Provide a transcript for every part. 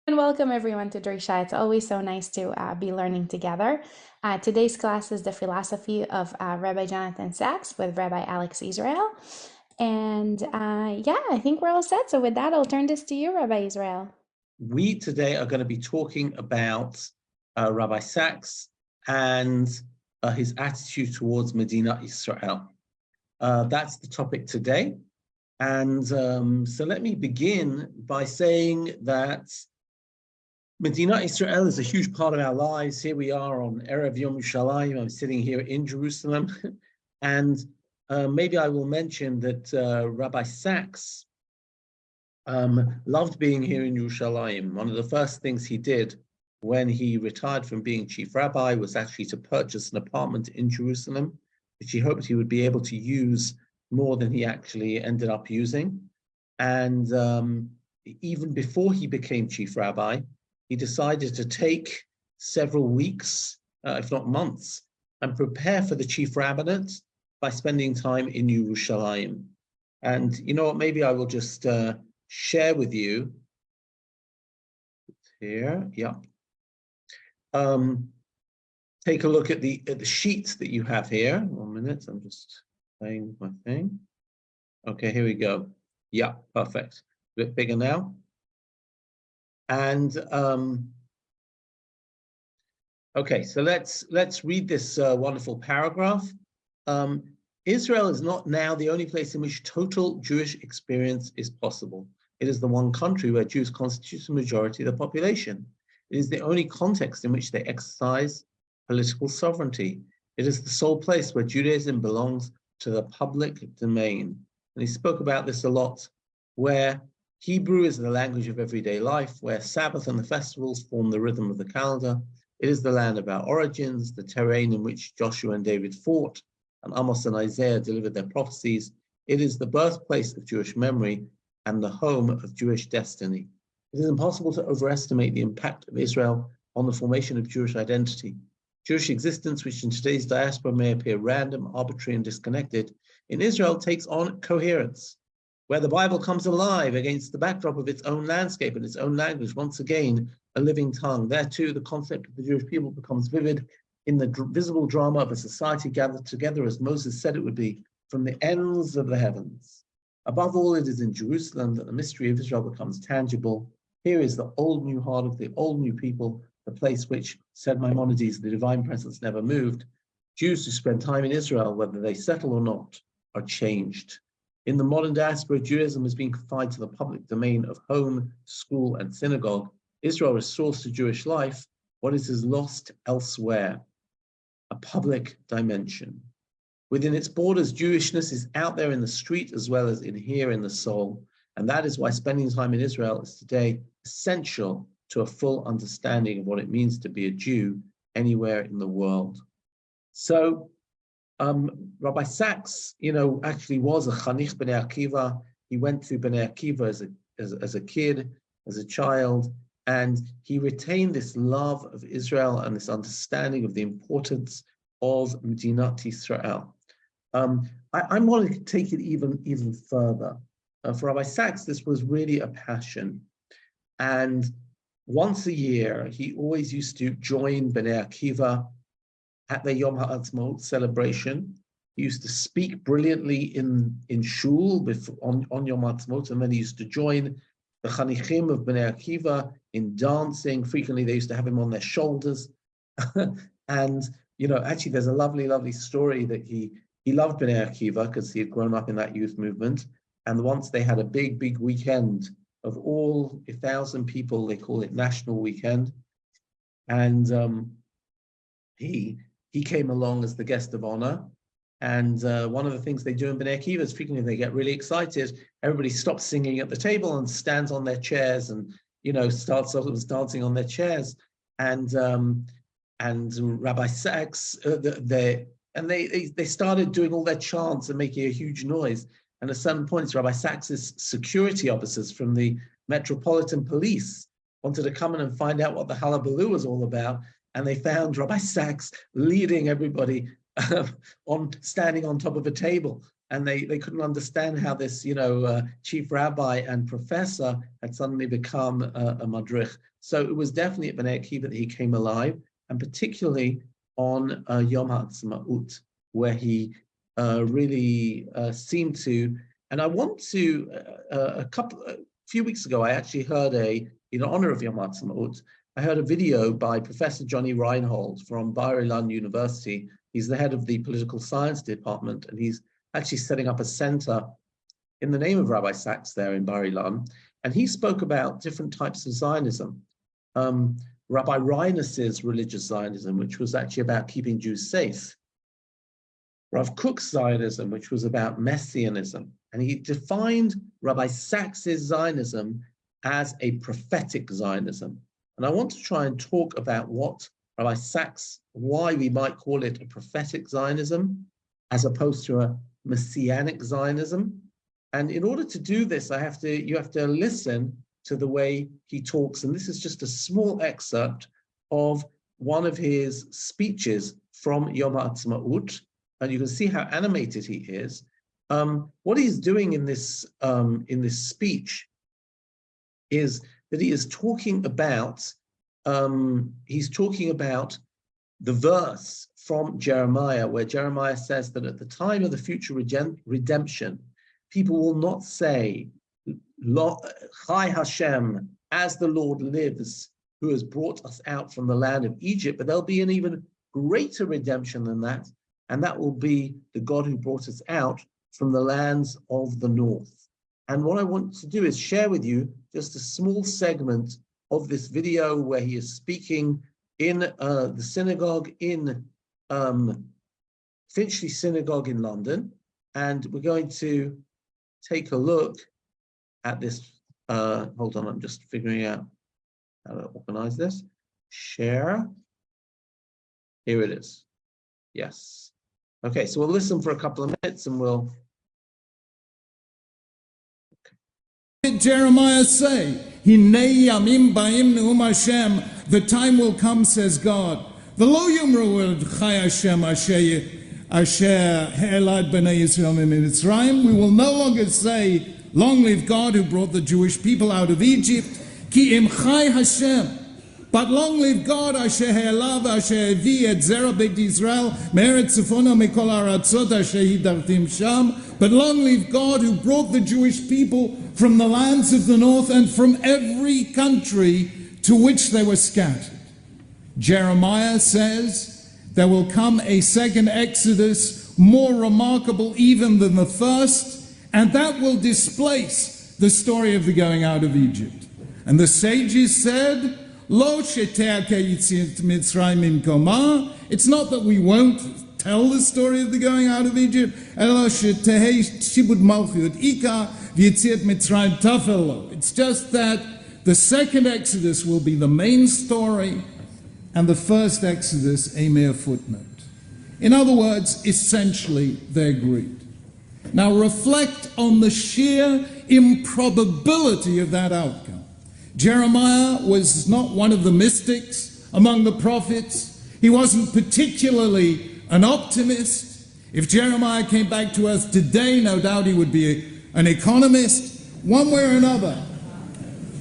And welcome everyone to Drisha. It's always so nice to be learning together. Today's class is the philosophy of Rabbi Jonathan Sacks with Rabbi Alex Israel. And yeah, I think we're all set. So with that, I'll turn this to you, Rabbi Israel. We today are going to be talking about Rabbi Sacks and his attitude towards Medina Israel. That's the topic today. And so let me begin by saying that Medina Israel is a huge part of our lives. Here we are on Erev Yom Yerushalayim. I'm sitting here in Jerusalem. And maybe I will mention that Rabbi Sacks loved being here in Yerushalayim. One of the first things he did when he retired from being chief rabbi was actually to purchase an apartment in Jerusalem, which he hoped he would be able to use more than he actually ended up using. And even before he became chief rabbi, he decided to take several weeks, if not months, and prepare for the chief rabbinate by spending time in Yerushalayim. And you know what, maybe I will just share with you here, yeah. Take a look at the sheet that you have here. 1 minute, I'm just playing my thing. Okay, here we go. Yeah, perfect. A bit bigger now. And okay, so let's read this wonderful paragraph. Israel is not now the only place in which total Jewish experience is possible. It is the one country where Jews constitute the majority of the population. It is the only context in which they exercise political sovereignty. It is the sole place where Judaism belongs to the public domain. And he spoke about this a lot, where Hebrew is the language of everyday life, where Sabbath and the festivals form the rhythm of the calendar. It is the land of our origins, the terrain in which Joshua and David fought, and Amos and Isaiah delivered their prophecies. It is the birthplace of Jewish memory and the home of Jewish destiny. It is impossible to overestimate the impact of Israel on the formation of Jewish identity. Jewish existence, which in today's diaspora may appear random, arbitrary, and disconnected, in Israel takes on coherence, where the Bible comes alive against the backdrop of its own landscape and its own language, once again, a living tongue. There too, the concept of the Jewish people becomes vivid in the visible drama of a society gathered together as Moses said it would be, from the ends of the heavens. Above all, it is in Jerusalem that the mystery of Israel becomes tangible. Here is the old new heart of the old new people, the place which, said Maimonides, the divine presence never moved. Jews who spend time in Israel, whether they settle or not, are changed. In the modern diaspora, Judaism is being confined to the public domain of home, school, and synagogue. Israel restores to Jewish life what is lost elsewhere, a public dimension. Within its borders, Jewishness is out there in the street as well as in here in the soul. And that is why spending time in Israel is today essential to a full understanding of what it means to be a Jew anywhere in the world. So Rabbi Sacks, actually was a Chanich B'nai Akiva. He went through B'nai Akiva as a kid, as a child, and he retained this love of Israel and this understanding of the importance of Medinat Israel. I want to take it even further. For Rabbi Sacks, this was really a passion. And once a year, he always used to join B'nai Akiva at the Yom HaAtzmaut celebration. He used to speak brilliantly in shul on Yom HaAtzmaut, and then he used to join the Chanichim of B'nai Akiva in dancing. Frequently, they used to have him on their shoulders. And, actually, there's a lovely story that he loved B'nai Akiva because he had grown up in that youth movement. And once they had a big weekend of all 1,000 people, they call it National Weekend. And he came along as the guest of honor. And one of the things they do in B'nai Akiva is frequently they get really excited. Everybody stops singing at the table and stands on their chairs and, starts dancing on their chairs. And Rabbi Sacks, they started doing all their chants and making a huge noise. And at certain points, Rabbi Sacks's security officers from the Metropolitan Police wanted to come in and find out what the hullabaloo was all about. And they found Rabbi Sacks leading everybody standing on top of a table. and they couldn't understand how this, chief rabbi and professor had suddenly become a madrich. So it was definitely at Bnei Akiva that he came alive, and particularly on Yom HaAtzmaut, where he really seemed to. And I want to a few weeks ago, I actually heard in honor of Yom HaAtzmaut, I heard a video by Professor Johnny Reinhold from Bar Ilan University. He's the head of the political science department, and he's actually setting up a center in the name of Rabbi Sacks there in Bar Ilan. And he spoke about different types of Zionism. Rabbi Reinus's religious Zionism, which was actually about keeping Jews safe. Rav Kook's Zionism, which was about Messianism. And he defined Rabbi Sacks's Zionism as a prophetic Zionism. And I want to try and talk about what Rabbi Sacks, why we might call it a prophetic Zionism, as opposed to a messianic Zionism. And in order to do this, you have to listen to the way he talks. And this is just a small excerpt of one of his speeches from Yom HaAtzmaut. And you can see how animated he is. What he's doing in this speech is that he is talking about the verse from Jeremiah, where Jeremiah says that at the time of the future redemption, people will not say, Chai Hashem, as the Lord lives, who has brought us out from the land of Egypt, but there'll be an even greater redemption than that, and that will be the God who brought us out from the lands of the north. And what I want to do is share with you just a small segment of this video where he is speaking in the synagogue in Finchley Synagogue in London. And we're going to take a look at this. Hold on, I'm just figuring out how to organize this. Share. Here it is. Yes. Okay, so we'll listen for a couple of minutes and we'll. What did Jeremiah say? Hinei yamim ba'im ne'um Hashem. The time will come, says God. V'lo yomru el chai Hashem asher ha'elad b'nei Yisrael mi'Mitzrayim. We will no longer say, long live God who brought the Jewish people out of Egypt. Ki im chai Hashem. But long live God, asher ha'elav asher hevi et zera beit Yisrael me'eretz tzefona mikol ha'aratzot asher hidartim sham. But long live God who brought the Jewish people from the lands of the north and from every country to which they were scattered. Jeremiah says there will come a second Exodus more remarkable even than the first, and that will displace the story of the going out of Egypt. And the sages said, Lo shete'ake yitziat Mitzrayim min koma. It's not that we won't tell the story of the going out of Egypt. Elo shete'he shibud malchut ika v'yitziat Mitzrayim tafelo. It's just that the second Exodus will be the main story, and the first Exodus a mere footnote. In other words, essentially, they agreed. Now reflect on the sheer improbability of that outcome. Jeremiah was not one of the mystics among the prophets. He wasn't particularly an optimist. If Jeremiah came back to earth today, no doubt he would be an economist, one way or another.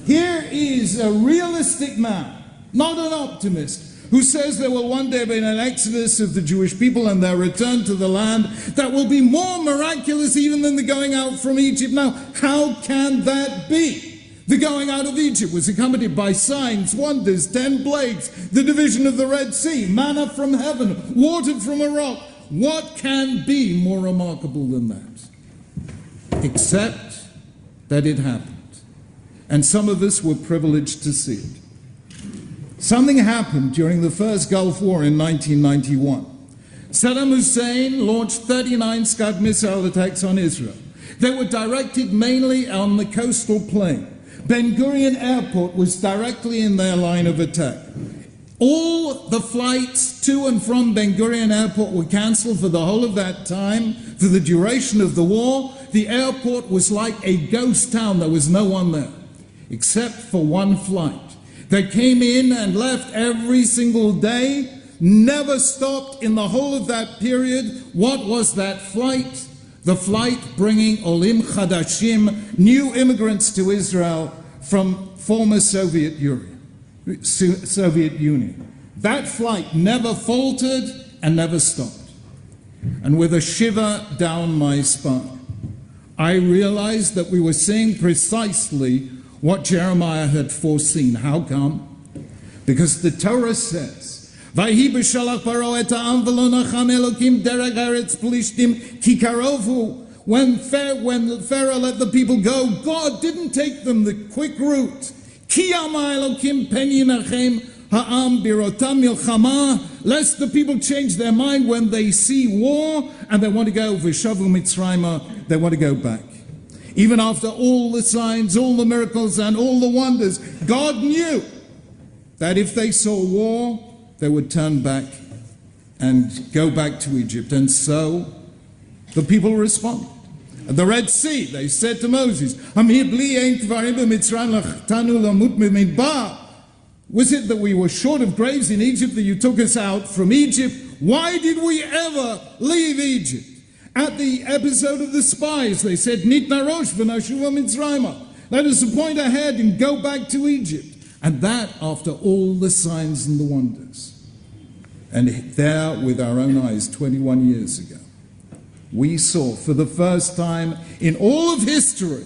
Here is a realistic man, not an optimist, who says there will one day be an exodus of the Jewish people and their return to the land that will be more miraculous even than the going out from Egypt. Now, how can that be? The going out of Egypt was accompanied by signs, wonders, 10 plagues, the division of the Red Sea, manna from heaven, water from a rock. What can be more remarkable than that? Except that it happened. And some of us were privileged to see it. Something happened during the first Gulf War in 1991. Saddam Hussein launched 39 Scud missile attacks on Israel. They were directed mainly on the coastal plain. Ben Gurion Airport was directly in their line of attack. All the flights to and from Ben Gurion Airport were cancelled for the whole of that time. For the duration of the war, the airport was like a ghost town. There was no one there, except for one flight that came in and left every single day, never stopped in the whole of that period. What was that flight? the flight bringing Olim Chadashim, new immigrants to Israel from former Soviet Union. That flight never faltered and never stopped. And with a shiver down my spine, I realized that we were seeing precisely what Jeremiah had foreseen. How come? Because the Torah says, "Vayhi b'shalach paro et ha'am v'lo nacham Elokim derech eretz Plishtim ki karovu." When Pharaoh let the people go, God didn't take them the quick route. Ki ama Elokim pen yinachem ha'am birotam milchama, lest the people change their mind when they see war and they want to go v'shavu Mitzrayma, they want to go back. Even after all the signs, all the miracles, and all the wonders, God knew that if they saw war, they would turn back and go back to Egypt. And so the people responded. At the Red Sea, they said to Moses, was it that we were short of graves in Egypt that you took us out from Egypt? Why did we ever leave Egypt? At the episode of the spies, they said, Nitna rosh v'nashuva Mitzrayma. Let us appoint a head and go back to Egypt. And that after all the signs and the wonders. And there, with our own eyes, 21 years ago, we saw for the first time in all of history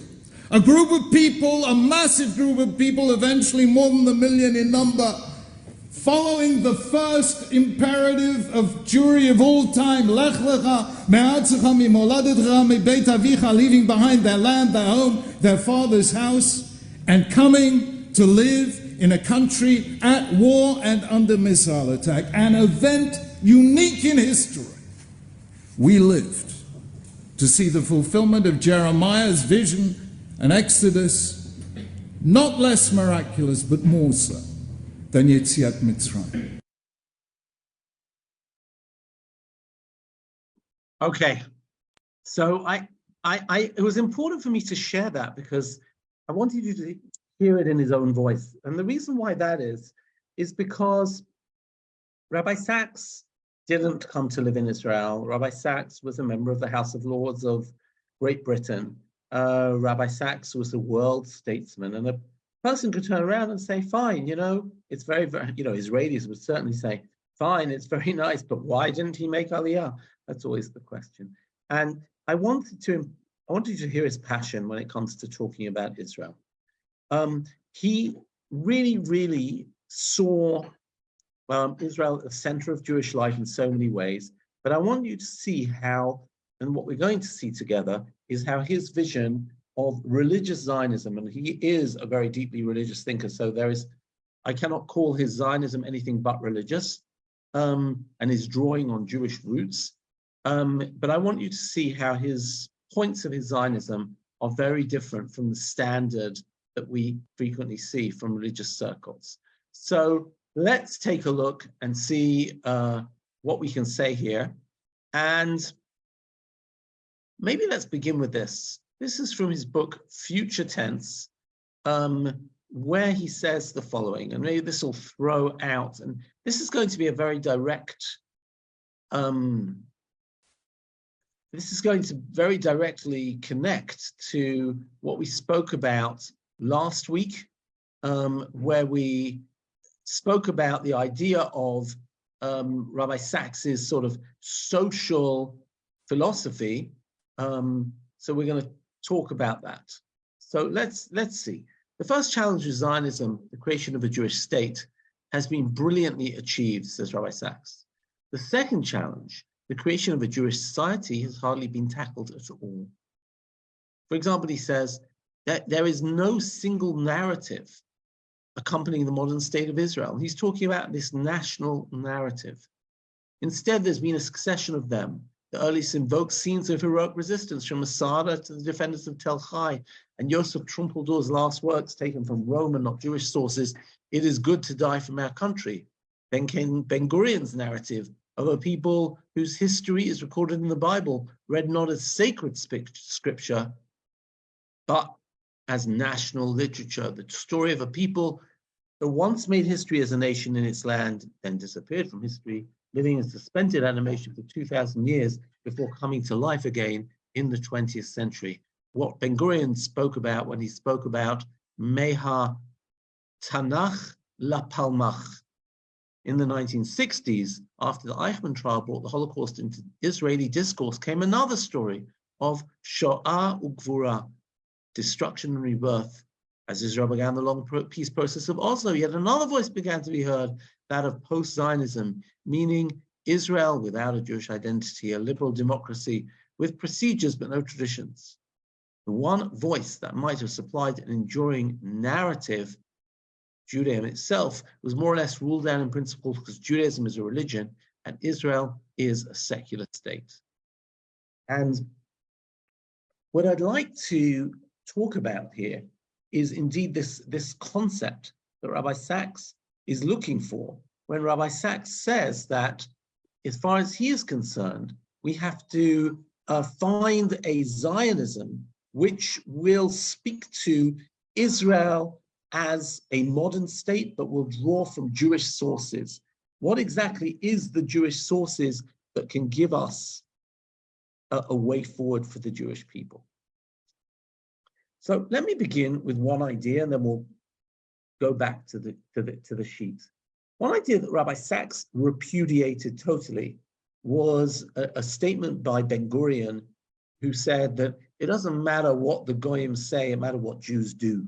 a group of people, a massive group of people, eventually more than 1 million in number, following the first imperative of Jewry of all time, Lech lecha me'artzecha mimoladetcha mebeit avicha, leaving behind their land, their home, their father's house, and coming to live in a country at war and under missile attack, an event unique in history. We lived to see the fulfillment of Jeremiah's vision and Exodus, not less miraculous, but more so than Yetziat Mitzrayim. Okay, so it was important for me to share that because I wanted you to hear it in his own voice. And the reason why that is because Rabbi Sacks didn't come to live in Israel. Rabbi Sacks was a member of the House of Lords of Great Britain. Rabbi Sacks was a world statesman, and a person could turn around and say, fine, it's very, very, Israelis would certainly say, fine, it's very nice, but why didn't he make Aliyah? That's always the question. And I wanted you to hear his passion when it comes to talking about Israel. He really, really saw Israel at the center of Jewish life in so many ways. But I want you to see how, and what we're going to see together, is how his vision of religious Zionism, and he is a very deeply religious thinker, so I cannot call his Zionism anything but religious, and his drawing on Jewish roots. But I want you to see how his points of his Zionism are very different from the standard that we frequently see from religious circles. So let's take a look and see what we can say here. And maybe let's begin with this. This is from his book, Future Tense, where he says the following, and maybe this will throw out, and this is going to be a very direct, this is going to very directly connect to what we spoke about last week, where we spoke about the idea of Rabbi Sacks's sort of social philosophy. So we're going to talk about that. So let's see. The first challenge of Zionism, the creation of a Jewish state, has been brilliantly achieved, says Rabbi Sacks. The second challenge, the creation of a Jewish society, has hardly been tackled at all. For example, he says that there is no single narrative accompanying the modern state of Israel. He's talking about this national narrative. Instead, there's been a succession of them. The earliest invoked scenes of heroic resistance, from Masada to the defenders of Tel Chai, and Yosef Trumpeldor's last words taken from Roman, not Jewish sources, "It is good to die from our country." Then came Ben-Gurion's narrative of a people whose history is recorded in the Bible, read not as sacred scripture, but as national literature, the story of a people that once made history as a nation in its land, then disappeared from history, living in suspended animation for 2,000 years before coming to life again in the 20th century. What Ben-Gurion spoke about when he spoke about Meha Tanakh La Palmach. In the 1960s, after the Eichmann trial brought the Holocaust into Israeli discourse, came another story of Shoah Ugvura, destruction and rebirth. As Israel began the long peace process of Oslo, yet another voice began to be heard, that of post-Zionism, meaning Israel without a Jewish identity, a liberal democracy with procedures but no traditions. The one voice that might have supplied an enduring narrative, Judaism itself, was more or less ruled down in principle because Judaism is a religion and Israel is a secular state. And what I'd like to talk about here is indeed this concept that Rabbi Sacks is looking for when Rabbi Sacks says that, as far as he is concerned, we have to find a Zionism which will speak to Israel as a modern state, but will draw from Jewish sources. What exactly is the Jewish sources that can give us a way forward for the Jewish people? So let me begin with one idea, and then we'll go back to the sheet. One idea that Rabbi Sacks repudiated totally was a statement by Ben-Gurion, who said that it doesn't matter what the Goyim say, it matters what Jews do.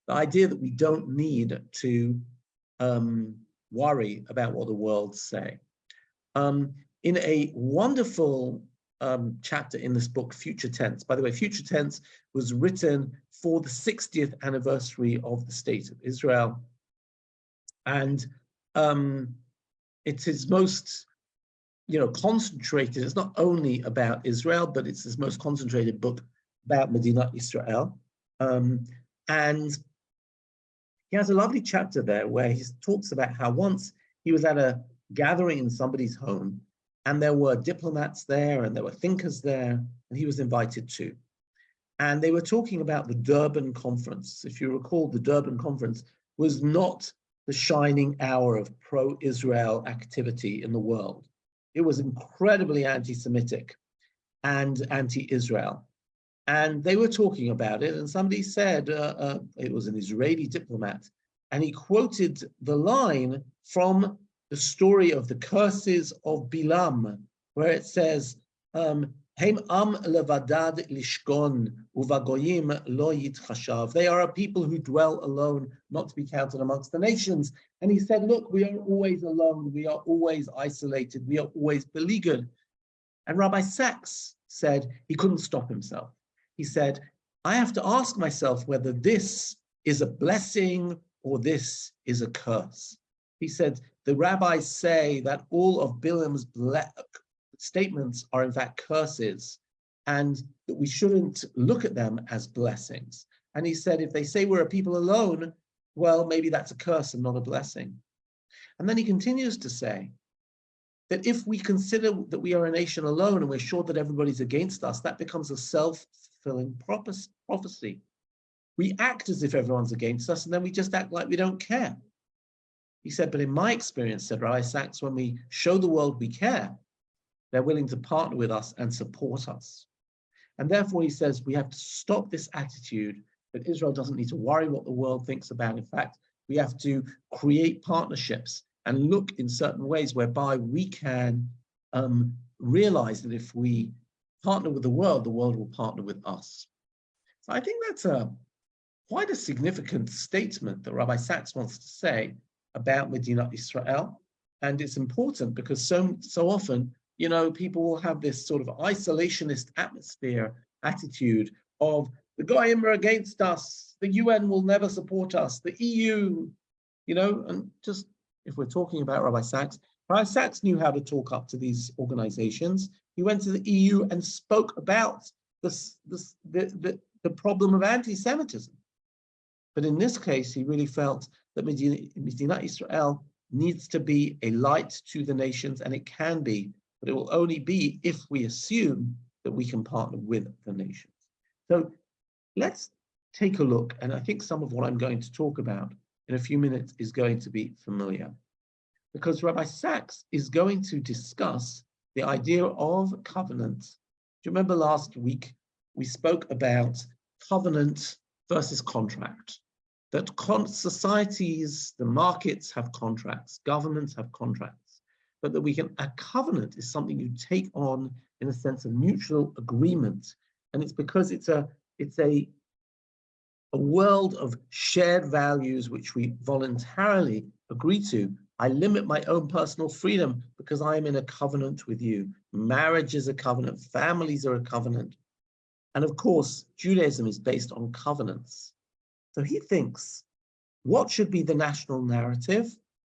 The idea that we don't need to worry about what the world say. In a wonderful chapter in this book, Future Tense. By the way, Future Tense was written for the 60th anniversary of the State of Israel. And it's his most, concentrated. It's not only about Israel, but it's his most concentrated book about Medina Israel. And he has a lovely chapter there where he talks about how once he was at a gathering in somebody's home, and there were diplomats there and there were thinkers there, and he was invited too. And they were talking about the Durban Conference. If you recall, the Durban Conference was not the shining hour of pro-Israel activity in the world. It was incredibly anti-Semitic and anti-Israel. And they were talking about it, and somebody said, it was an Israeli diplomat, and he quoted the line from the story of the curses of Bilam, where it says, Heim am levadad lishkon, uvagoyim lo yitchashav. They are a people who dwell alone, not to be counted amongst the nations. And he said, look, we are always alone, we are always isolated, we are always beleaguered. And Rabbi Sacks said he couldn't stop himself. He said, I have to ask myself whether this is a blessing or this is a curse. He said, the rabbis say that all of Bilam's statements are in fact curses, and that we shouldn't look at them as blessings. And he said, if they say we're a people alone, well, maybe that's a curse and not a blessing. And then he continues to say that if we consider that we are a nation alone and we're sure that everybody's against us, that becomes a self-fulfilling prophecy. We act as if everyone's against us, and then we just act like we don't care. He said, but in my experience, said Rabbi Sacks, when we show the world we care, they're willing to partner with us and support us. And therefore, he says, we have to stop this attitude that Israel doesn't need to worry what the world thinks about. In fact, we have to create partnerships and look in certain ways whereby we can realize that if we partner with the world will partner with us. So I think that's quite a significant statement that Rabbi Sacks wants to say about Medina Israel. And it's important because so often, people will have this sort of isolationist attitude of the Goyim are against us, the UN will never support us, the EU, and just if we're talking about Rabbi Sacks knew how to talk up to these organizations. He went to the EU and spoke about the problem of anti-Semitism. But in this case, he really felt that Medina Israel needs to be a light to the nations, and it can be, but it will only be if we assume that we can partner with the nations. So let's take a look, and I think some of what I'm going to talk about in a few minutes is going to be familiar, because Rabbi Sacks is going to discuss the idea of covenant you remember last week we spoke about covenant versus contract? That societies, the markets have contracts, governments have contracts, but that a covenant is something you take on in a sense of mutual agreement. And it's because it's a world of shared values which we voluntarily agree to. I limit my own personal freedom because I am in a covenant with you. Marriage is a covenant, families are a covenant. And of course, Judaism is based on covenants. So he thinks, what should be the national narrative?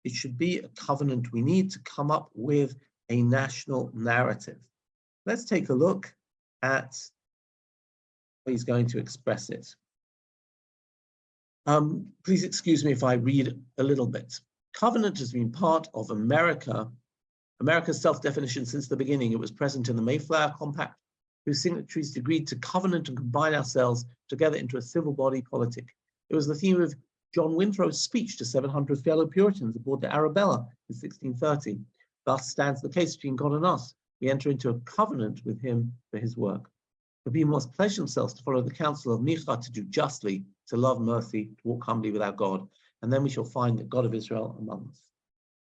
It should be a covenant. We need to come up with a national narrative. Let's take a look at how he's going to express it. Please excuse me if I read a little bit. Covenant has been part of America's self-definition since the beginning. It was present in the Mayflower Compact, whose signatories agreed to covenant and combine ourselves together into a civil body politic. It was the theme of John Winthrop's speech to 700 fellow Puritans aboard the Arabella in 1630. Thus stands the case between God and us. We enter into a covenant with him for his work. The people must pledge themselves to follow the counsel of Micha, to do justly, to love mercy, to walk humbly with our God, and then we shall find the God of Israel among us.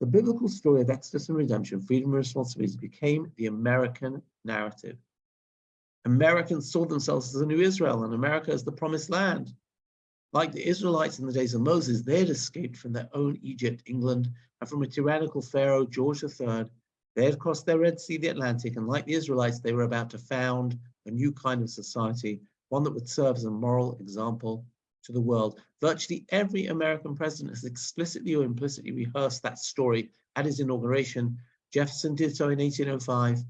The biblical story of Exodus and redemption, freedom and responsibility, became the American narrative. Americans saw themselves as the new Israel and America as the promised land. Like the Israelites in the days of Moses, they had escaped from their own Egypt, England, and from a tyrannical Pharaoh, George III. They had crossed the Red Sea, the Atlantic, and like the Israelites, they were about to found a new kind of society, one that would serve as a moral example to the world. Virtually every American president has explicitly or implicitly rehearsed that story at his inauguration. Jefferson did so in 1805.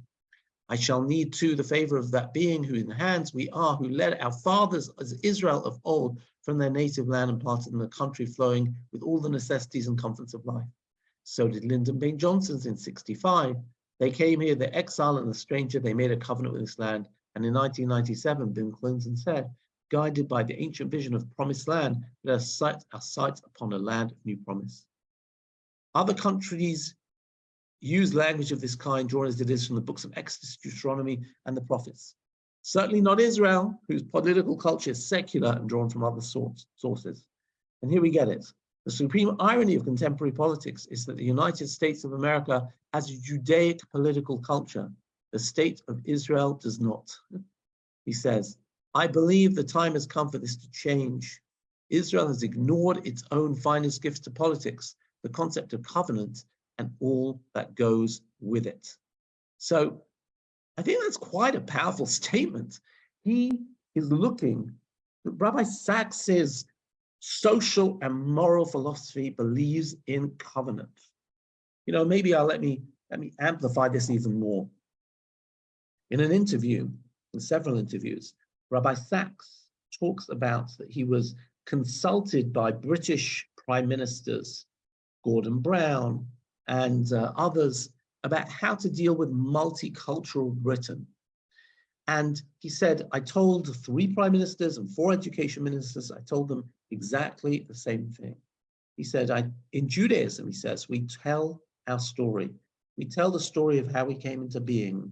I shall need too the favor of that being who in hands we are, who led our fathers as Israel of old from their native land and planted them a country flowing with all the necessities and comforts of life. So did Lyndon B. Johnson's in 65. They came here, the exile and the stranger, they made a covenant with this land. And in 1997, Bill Clinton said, guided by the ancient vision of promised land, let us set our sights upon a land of new promise. Other countries use language of this kind, drawn as it is from the books of Exodus, Deuteronomy, and the prophets. Certainly not Israel, whose political culture is secular and drawn from other sources. And here we get it. The supreme irony of contemporary politics is that the United States of America has a Judaic political culture. The state of Israel does not. He says, I believe the time has come for this to change. Israel has ignored its own finest gifts to politics, the concept of covenant, and all that goes with it. So I think that's quite a powerful statement. He is looking, Rabbi Sacks' social and moral philosophy believes in covenant. You know, maybe let me amplify this even more. In an interview, in several interviews, Rabbi Sacks talks about that he was consulted by British prime ministers, Gordon Brown, and others, about how to deal with multicultural Britain. And he said, I told 3 prime ministers and 4 education ministers, I told them exactly the same thing. He said, in Judaism, he says, we tell our story. We tell the story of how we came into being.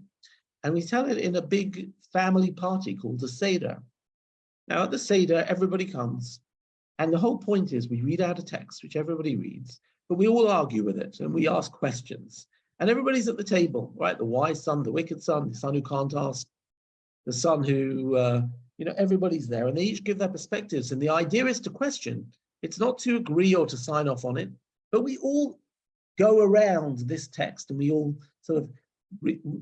And we tell it in a big family party called the Seder. Now at the Seder, everybody comes. And the whole point is we read out a text, which everybody reads, but we all argue with it and we ask questions. And everybody's at the table, right? The wise son, the wicked son, the son who can't ask, the son who, everybody's there, and they each give their perspectives. And the idea is to question. It's not to agree or to sign off on it, but we all go around this text and we all sort of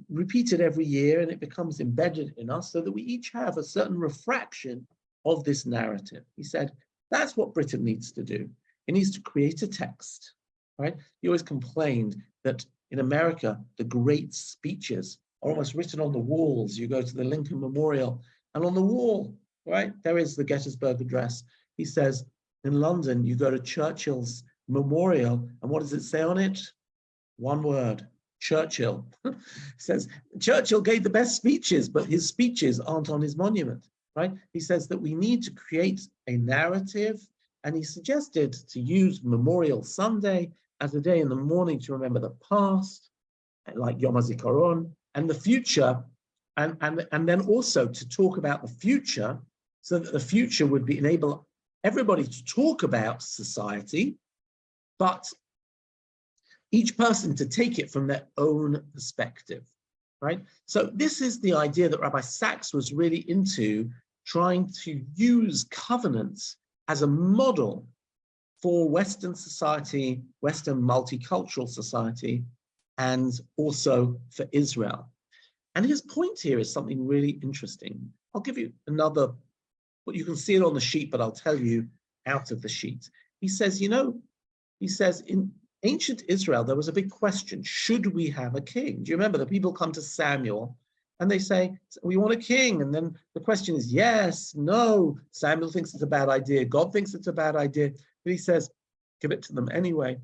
repeat it every year, and it becomes embedded in us so that we each have a certain refraction of this narrative. He said, that's what Britain needs to do. It needs to create a text, right? He always complained that in America, the great speeches are almost written on the walls. You go to the Lincoln Memorial, and on the wall, right, there is the Gettysburg Address. He says, in London, you go to Churchill's memorial, and what does it say on it? One word, Churchill. He says, Churchill gave the best speeches, but his speeches aren't on his monument, right? He says that we need to create a narrative, and he suggested to use Memorial Sunday as a day in the morning to remember the past, like Yom HaZikaron, and the future and then also to talk about the future, so that the future would enable everybody to talk about society, but each person to take it from their own perspective, right? So this is the idea that Rabbi Sacks was really into, trying to use covenants as a model for Western society, Western multicultural society, and also for Israel. And his point here is something really interesting. I'll give you another, well, you can see it on the sheet, but I'll tell you out of the sheet. He says, he says, in ancient Israel, there was a big question: should we have a king? Do you remember the people come to Samuel and they say, we want a king? And then the question is yes, no. Samuel thinks it's a bad idea. God thinks it's a bad idea. But he says, give it to them anyway.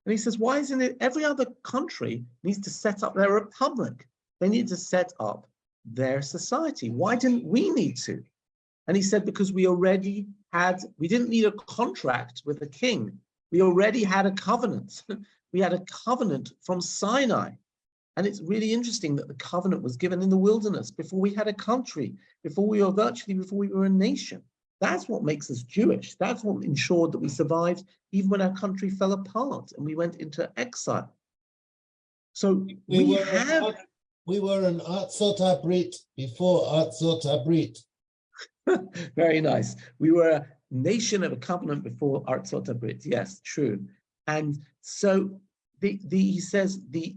And he says, why isn't it every other country needs to set up their republic? They need to set up their society. Why didn't we need to? And he said, because we didn't need a contract with a king. We already had a covenant. We had a covenant from Sinai. And it's really interesting that the covenant was given in the wilderness before we had a country, before we were a nation. That's what makes us Jewish. That's what ensured that we survived even when our country fell apart and we went into exile. So we were an Artsot Habrit before Artsot Habrit. Very nice. We were a nation of a covenant before Artsot Habrit. Yes, true. And so he says the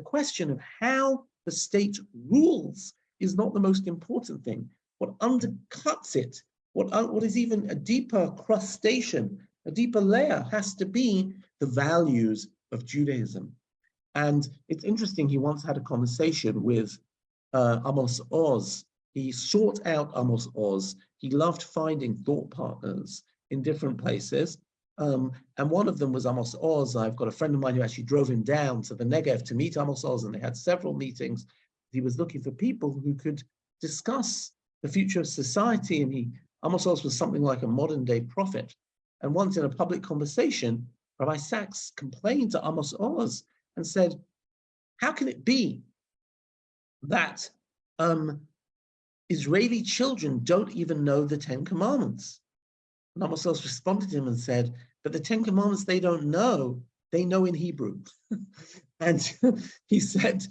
question of how the state rules is not the most important thing. What undercuts it, what is even a deeper crustation, a deeper layer, has to be the values of Judaism. And it's interesting, he once had a conversation with Amos Oz. He sought out Amos Oz. He loved finding thought partners in different places. And one of them was Amos Oz. I've got a friend of mine who actually drove him down to the Negev to meet Amos Oz, and they had several meetings. He was looking for people who could discuss the future of society, and Amos Oz was something like a modern day prophet. And once in a public conversation, Rabbi Sacks complained to Amos Oz and said, how can it be that Israeli children don't even know the 10 Commandments? And Amos Oz responded to him and said, but the 10 Commandments they don't know, they know in Hebrew. And he said,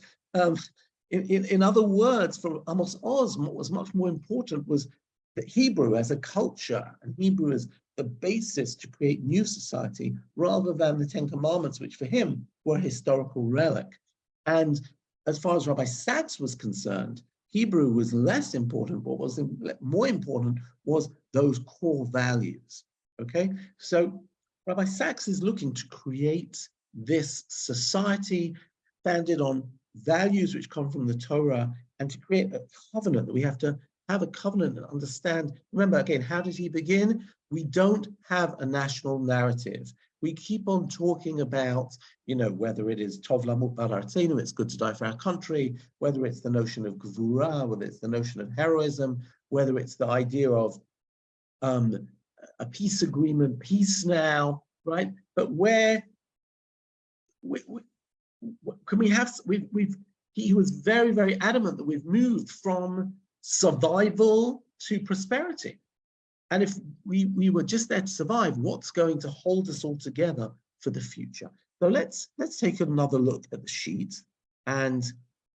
in other words, for Amos Oz, what was much more important was that Hebrew as a culture, and Hebrew as the basis to create new society, rather than the 10 Commandments, which for him were a historical relic. And as far as Rabbi Sacks was concerned, Hebrew was less important. What was more important was those core values, okay? So Rabbi Sacks is looking to create this society founded on values which come from the Torah, and to create a covenant that we have to have a covenant and understand. Remember, again, how did he begin? We don't have a national narrative. We keep on talking about, whether it is Tov Lamut Bar Artzeinu, it's good to die for our country, whether it's the notion of Gvura, whether it's the notion of heroism, whether it's the idea of a peace agreement, peace now, right? But where can we have, he was very, very adamant that we've moved from survival to prosperity. And if we were just there to survive, what's going to hold us all together for the future? So let's take another look at the sheet and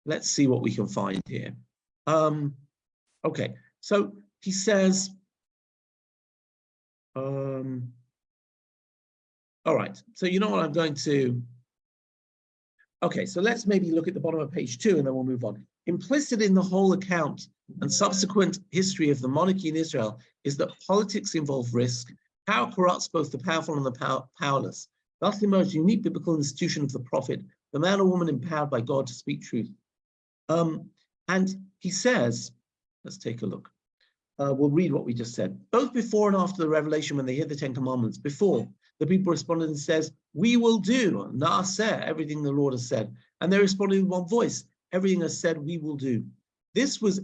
let's see what we can find here. Okay, so he says, all right, so you know what I'm going to, okay, so let's maybe look at the bottom of page 2 and then we'll move on. Implicit in the whole account and subsequent history of the monarchy in Israel is that politics involve risk. Power corrupts both the powerful and the powerless. Thus emerged a unique biblical institution of the prophet, the man or woman empowered by God to speak truth. And he says, let's take a look. We'll read what we just said. Both before and after the revelation, when they hear the 10 Commandments, before, the people responded and says, we will do, na'aseh, everything the Lord has said. And they responded with one voice, everything has said, we will do. This was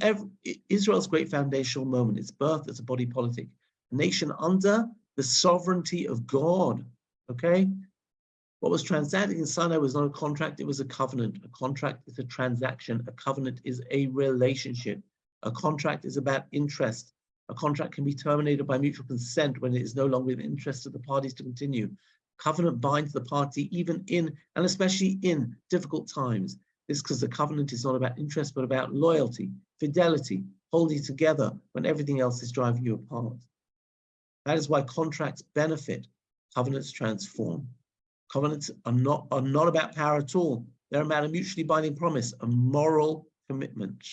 Israel's great foundational moment, its birth as a body politic, a nation under the sovereignty of God, okay? What was transacted in Sinai was not a contract, it was a covenant. A contract is a transaction. A covenant is a relationship. A contract is about interest. A contract can be terminated by mutual consent when it is no longer in the interest of the parties to continue. Covenant binds the party even in, and especially in, difficult times. This is because the covenant is not about interest, but about loyalty, fidelity, holding together when everything else is driving you apart. That is why contracts benefit, covenants transform. Covenants are not about power at all. They're about a mutually binding promise, a moral commitment.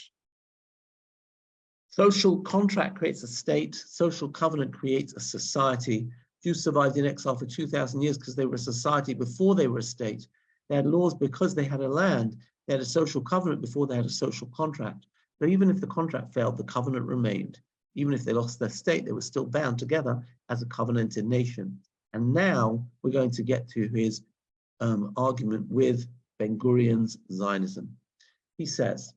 Social contract creates a state. Social covenant creates a society. Jews survived in exile for 2,000 years because they were a society before they were a state. They had laws because they had a land. They had a social covenant before they had a social contract. But even if the contract failed, the covenant remained. Even if they lost their state, they were still bound together as a covenanted nation. And now we're going to get to his argument with Ben-Gurion's Zionism. He says,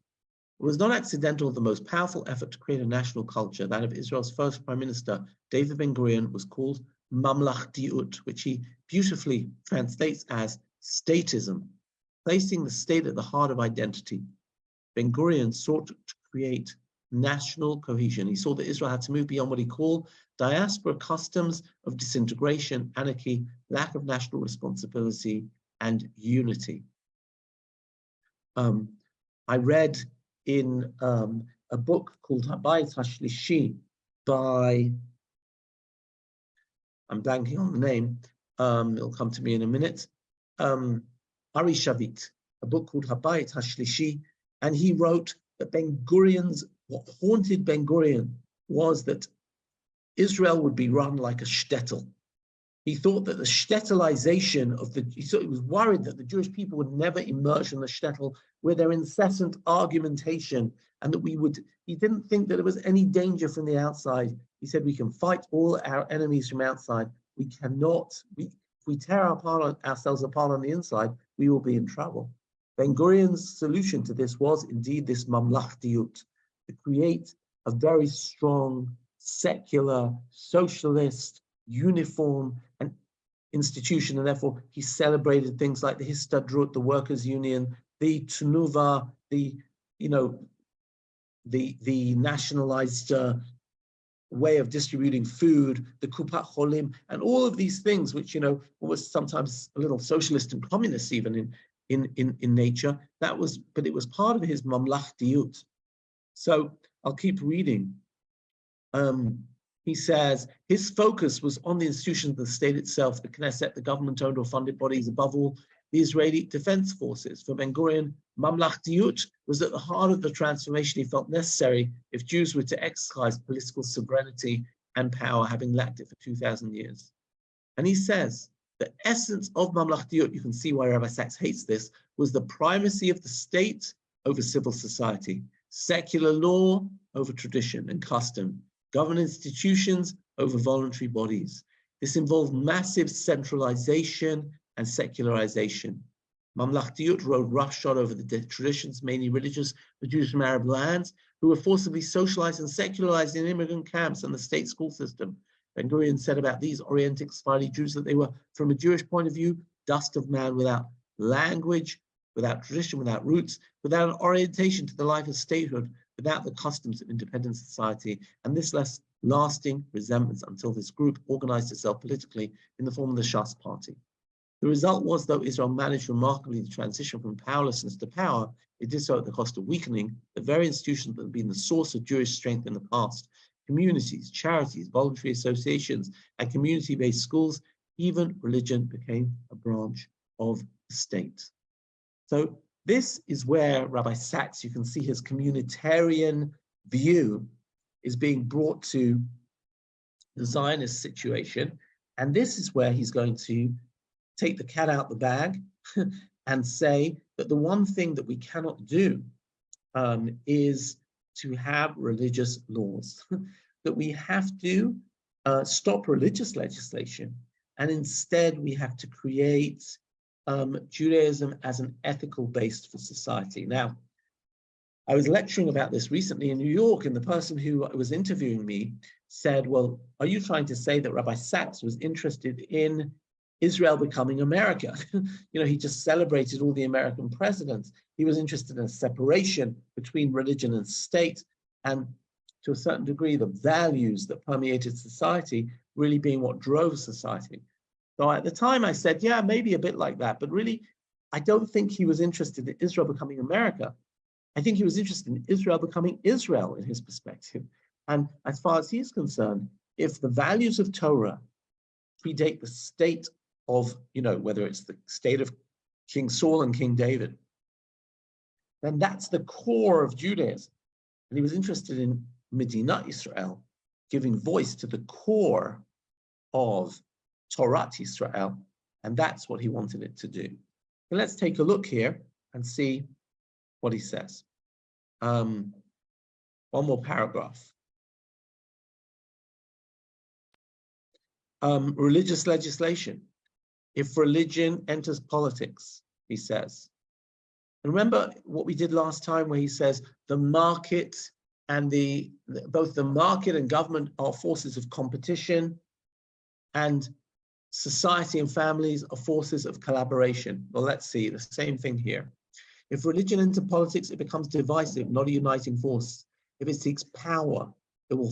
it was not accidental. The most powerful effort to create a national culture, that of Israel's first prime minister, David Ben-Gurion, was called mamlachtiut, which he beautifully translates as statism, placing the state at the heart of identity. Ben-Gurion sought to create national cohesion. He saw that Israel had to move beyond what he called diaspora customs of disintegration, anarchy, lack of national responsibility, and unity. I read in a book called Habayit HaShlishi by, I'm blanking on the name, it'll come to me in a minute, Ari Shavit, a book called Habayit HaShlishi, and he wrote that what haunted Ben-Gurion was that Israel would be run like a shtetl. He thought that the shtetlization of he was worried that the Jewish people would never emerge from the shtetl with their incessant argumentation, and that he didn't think that there was any danger from the outside. He said, we can fight all our enemies from outside. We cannot, if we tear ourselves apart on the inside, we will be in trouble. Ben-Gurion's solution to this was indeed this mamlachtiut, to create a very strong, secular, socialist, uniform and institution, and therefore he celebrated things like the Histadrut, the workers' union, the Tnuva, the nationalized way of distributing food, the Kupat Cholim, and all of these things, which was sometimes a little socialist and communist even in nature. But it was part of his mamlachtiut. So I'll keep reading. He says, his focus was on the institutions of the state itself, the Knesset, the government-owned or funded bodies, above all, the Israeli Defense Forces. For Ben-Gurion, mamlachtiut was at the heart of the transformation he felt necessary if Jews were to exercise political sovereignty and power, having lacked it for 2,000 years. And he says, the essence of mamlachtiut, you can see why Rabbi Sacks hates this, was the primacy of the state over civil society, secular law over tradition and custom, government institutions over voluntary bodies. This involved massive centralization and secularization. Mamlachtiut rode roughshod over the traditions, mainly religious, the Jews from Arab lands, who were forcibly socialized and secularized in immigrant camps and the state school system. Ben-Gurion said about these Oriental Sephardi Jews that they were, from a Jewish point of view, dust of man, without language, without tradition, without roots, without an orientation to the life of statehood, without the customs of independent society, and this left lasting resentments until this group organized itself politically in the form of the Shas party. The result was, though Israel managed remarkably to transition from powerlessness to power, it did so at the cost of weakening the very institutions that had been the source of Jewish strength in the past. Communities, charities, voluntary associations, and community-based schools, even religion became a branch of the state. So this is where Rabbi Sacks, you can see his communitarian view is being brought to the Zionist situation. And this is where he's going to take the cat out the bag and say that the one thing that we cannot do is to have religious laws, that we have to stop religious legislation, and instead we have to create Judaism as an ethical base for society. Now, I was lecturing about this recently in New York, and the person who was interviewing me said, well, are you trying to say that Rabbi Sacks was interested in Israel becoming America. He just celebrated all the American presidents. He was interested in a separation between religion and state, and to a certain degree, the values that permeated society really being what drove society. So at the time I said, yeah, maybe a bit like that, but really, I don't think he was interested in Israel becoming America. I think he was interested in Israel becoming Israel in his perspective. And as far as he's concerned, if the values of Torah predate the state of, whether it's the state of King Saul and King David, then that's the core of Judaism. And he was interested in Medinat Israel, giving voice to the core of Torat Israel, and that's what he wanted it to do. So let's take a look here and see what he says. One more paragraph. Religious legislation. If religion enters politics, he says. And remember what we did last time where he says the market and both the market and government are forces of competition, and society and families are forces of collaboration. Well, let's see the same thing here. If religion enters politics, it becomes divisive, not a uniting force. If it seeks power, it will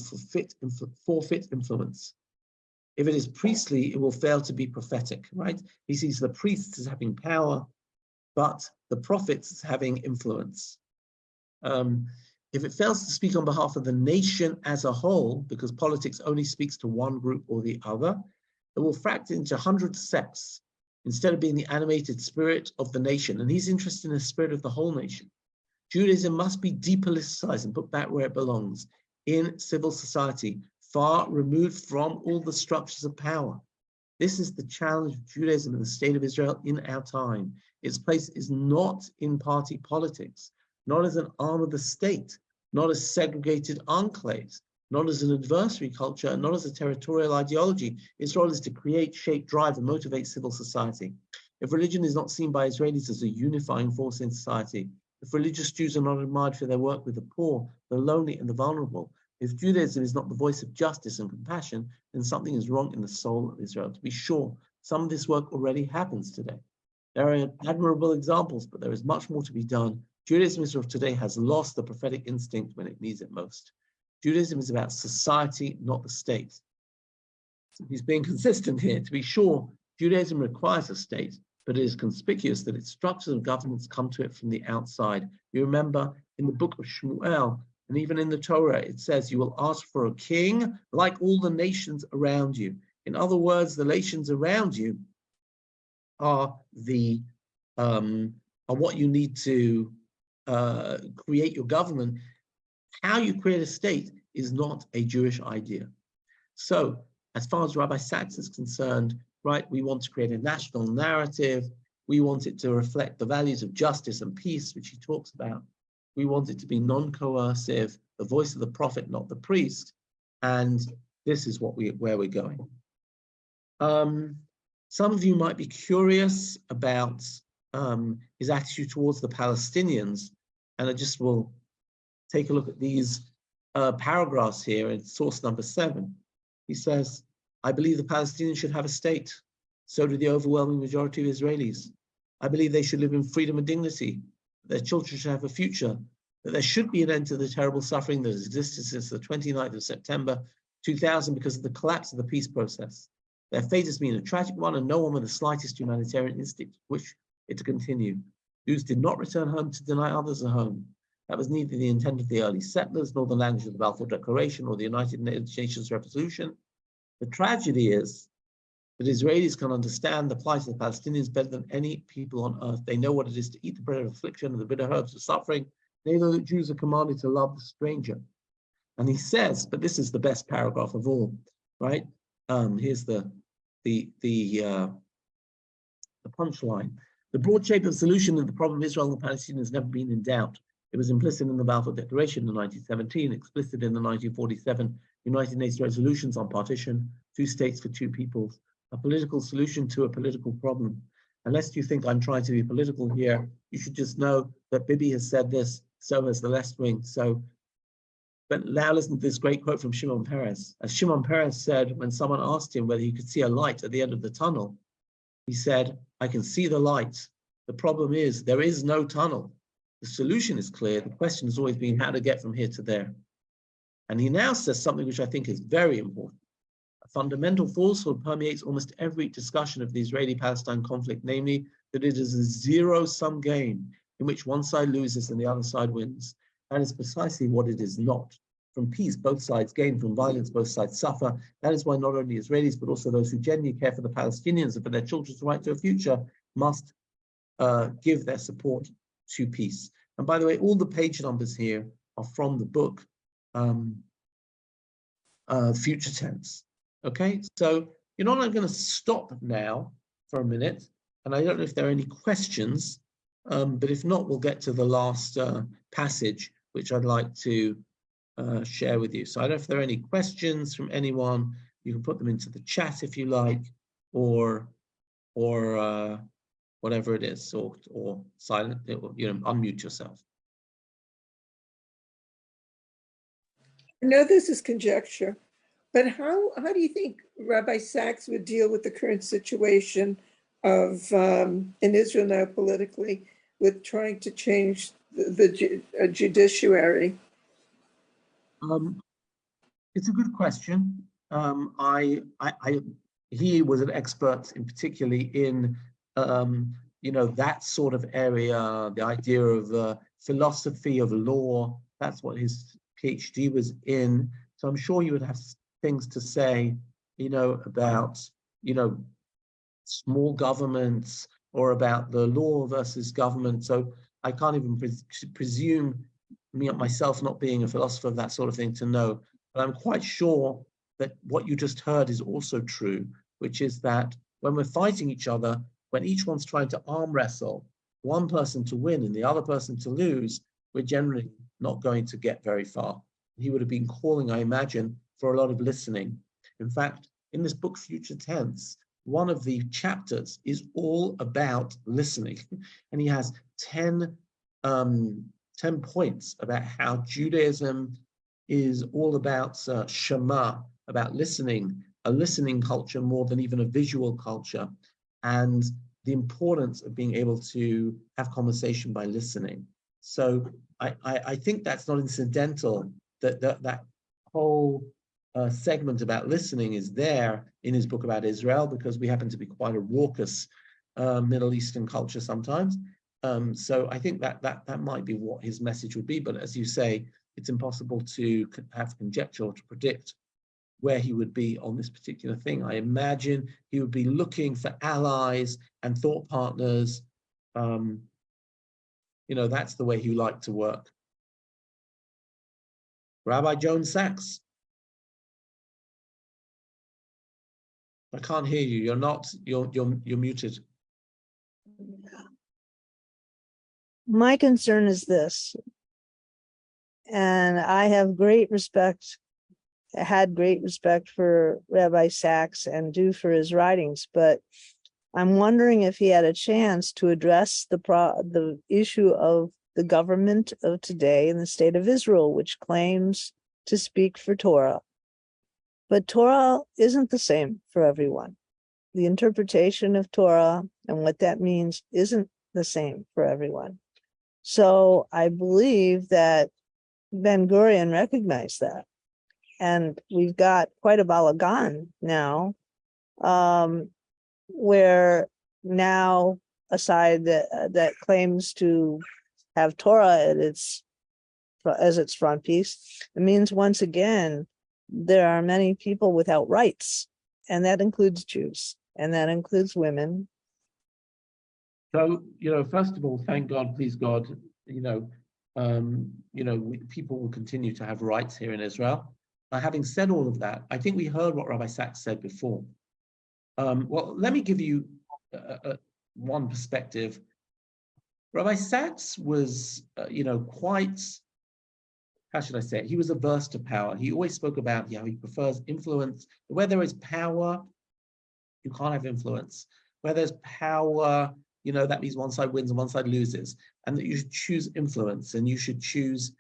forfeit influence. If it is priestly, it will fail to be prophetic, right? He sees the priests as having power, but the prophets as having influence. If it fails to speak on behalf of the nation as a whole, because politics only speaks to one group or the other, it will fracture into 100 sects instead of being the animated spirit of the nation. And he's interested in the spirit of the whole nation. Judaism must be depoliticized and put back where it belongs, in civil society, far removed from all the structures of power. This is the challenge of Judaism and the state of Israel in our time. Its place is not in party politics, not as an arm of the state, not as segregated enclaves, not as an adversary culture, not as a territorial ideology. Its role is to create, shape, drive, and motivate civil society. If religion is not seen by Israelis as a unifying force in society, if religious Jews are not admired for their work with the poor, the lonely, and the vulnerable, if Judaism is not the voice of justice and compassion, then something is wrong in the soul of Israel. To be sure, some of this work already happens today. There are admirable examples, but there is much more to be done. Judaism of today has lost the prophetic instinct when it needs it most. Judaism is about society, not the state. So he's being consistent here. To be sure, Judaism requires a state, but it is conspicuous that its structures of governance come to it from the outside. You remember in the book of Shmuel, and even in the Torah, it says, you will ask for a king like all the nations around you. In other words, the nations around you are what you need to create your government. How you create a state is not a Jewish idea. So as far as Rabbi Sacks is concerned, right, we want to create a national narrative. We want it to reflect the values of justice and peace, which he talks about. We want it to be non-coercive, the voice of the prophet, not the priest. And this is where we're going. Some of you might be curious about his attitude towards the Palestinians. And I just will take a look at these paragraphs here in source number 7. He says, I believe the Palestinians should have a state. So do the overwhelming majority of Israelis. I believe they should live in freedom and dignity. Their children should have a future, that there should be an end to the terrible suffering that has existed since the 29th of September 2000 because of the collapse of the peace process. Their fate has been a tragic one, and no one with the slightest humanitarian instinct wished it to continue. Jews did not return home to deny others a home. That was neither the intent of the early settlers, nor the language of the Balfour Declaration, or the United Nations resolution. The tragedy is that Israelis can understand the plight of the Palestinians better than any people on earth. They know what it is to eat the bread of affliction and the bitter herbs of suffering. They know that Jews are commanded to love the stranger. And he says, but this is the best paragraph of all, right? Here's the punchline. The broad shape of solution of the problem of Israel and the Palestinians has never been in doubt. It was implicit in the Balfour Declaration in 1917, explicit in the 1947 United Nations resolutions on partition, 2 states for 2 peoples, a political solution to a political problem. Unless you think I'm trying to be political here, you should just know that Bibi has said this, so has the left wing. But now listen to this great quote from Shimon Peres. As Shimon Peres said when someone asked him whether he could see a light at the end of the tunnel, He said, I can see the light. The problem is there is no tunnel. The solution is clear. The question has always been how to get from here to there. And he now says something which I think is very important. A fundamental falsehood permeates almost every discussion of the Israeli-Palestine conflict, namely that it is a zero-sum game in which one side loses and the other side wins. That is precisely what it is not. From peace, both sides gain. From violence, both sides suffer. That is why not only Israelis, but also those who genuinely care for the Palestinians and for their children's right to a future must give their support to peace. And by the way, all the page numbers here are from the book Future Tense. Okay, so you know what, I'm going to stop now for a minute, and I don't know if there are any questions, but if not, we'll get to the last passage, which I'd like to share with you. So I don't know if there are any questions from anyone. You can put them into the chat if you like, or whatever it is, or silent, unmute yourself. I know this is conjecture, but how do you think Rabbi Sacks would deal with the current situation of in Israel now politically with trying to change the judiciary? It's a good question. He was an expert in particularly in that sort of area, the idea of philosophy of law. That's what his PhD was in. So I'm sure you would have things to say, about, small governments or about the law versus government. So I can't even presume, myself not being a philosopher of that sort of thing, to know. But I'm quite sure that what you just heard is also true, which is that when we're fighting each other, when each one's trying to arm wrestle one person to win and the other person to lose, we're generally not going to get very far. He would have been calling, I imagine, for a lot of listening. In fact, in this book, Future Tense, one of the chapters is all about listening. And he has 10 points about how Judaism is all about Shema, about listening, a listening culture more than even a visual culture, and the importance of being able to have conversation by listening. So I think that's not incidental, that whole segment about listening is there in his book about Israel, because we happen to be quite a raucous Middle Eastern culture sometimes. So I think that might be what his message would be. But as you say, it's impossible to have conjecture or to predict where he would be on this particular thing. I imagine he would be looking for allies and thought partners. That's the way he liked to work. Rabbi Jonathan Sacks. I can't hear you. You're muted. My concern is this, and I have had great respect for Rabbi Sacks and do for his writings, but I'm wondering if he had a chance to address the issue of the government of today in the state of Israel, which claims to speak for Torah. But Torah isn't the same for everyone. The interpretation of Torah and what that means isn't the same for everyone. So I believe that Ben-Gurion recognized that. And we've got quite a balagan now, where now a side that claims to have Torah as its front piece, it means once again, there are many people without rights, and that includes Jews, and that includes women. So, first of all, thank God, please God, people will continue to have rights here in Israel. Having said all of that, I think we heard what Rabbi Sacks said before. Well, let me give you one perspective. Rabbi Sacks was, quite, how should I say it? He was averse to power. He always spoke about how he prefers influence. Where there is power, you can't have influence. Where there's power, that means one side wins and one side loses. And that you should choose influence and you should choose